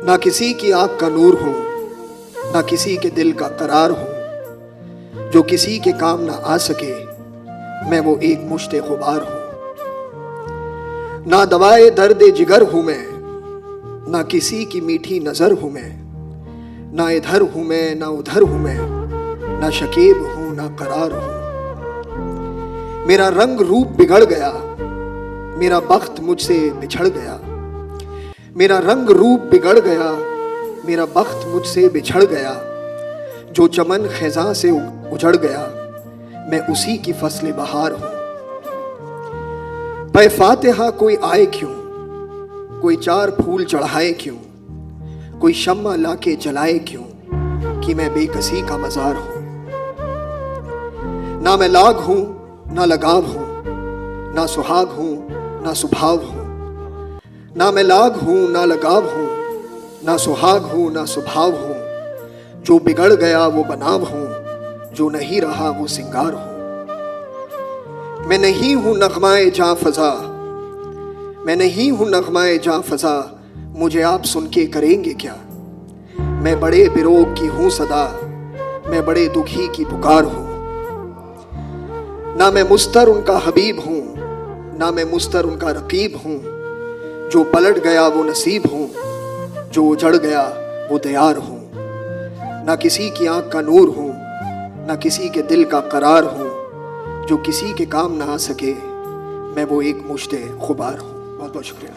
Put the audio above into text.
ना किसी की आँख का नूर हूँ, ना किसी के दिल का करार हूँ। जो किसी के काम ना आ सके, मैं वो एक मुश्ते गुबार हूँ। ना दवाए दर्द जिगर हूँ मैं, ना किसी की मीठी नजर हूँ मैं। ना इधर हूँ मैं, ना उधर हूँ मैं, ना शकीब हूँ ना करार हूँ। मेरा रंग रूप बिगड़ गया, मेरा बख्त मुझसे बिछड़ गया। मेरा रंग रूप बिगड़ गया, मेरा बख्त मुझसे बिछड़ गया। जो चमन खिज़ां से उजड़ गया, मैं उसी की फसल बहार हूँ। पे फातिहा कोई आए क्यों, कोई चार फूल चढ़ाए क्यों, कोई शम्मा लाके जलाए क्यों, कि मैं बेकसी का मजार हूँ। ना मैं लाग हूँ ना लगाव हूँ, ना सुहाग हूँ ना सुभाव हूँ। ना मैं लाग हूँ ना लगाव हूँ, ना सुहाग हूँ ना सुभाव हूँ। जो बिगड़ गया वो बनाव हूँ, जो नहीं रहा वो सिंगार हूँ। मैं नहीं हूँ नगमाए जां फजा, मैं नहीं हूँ नगमाए जां फजा, मुझे आप सुन के करेंगे क्या। मैं बड़े बिरोग की हूँ सदा, मैं बड़े दुखी की पुकार हूँ। ना मैं मुस्तर उनका हबीब हूँ, ना मैं मुस्तर उनका रकीब हूँ। जो पलट गया वो नसीब हूँ, जो उजड़ गया वो दयार हूँ। ना किसी की आँख का नूर हूँ, ना किसी के दिल का करार हूँ। जो किसी के काम ना आ सके, मैं वो एक मुश्ते गुबार हूँ। बहुत बहुत शुक्रिया।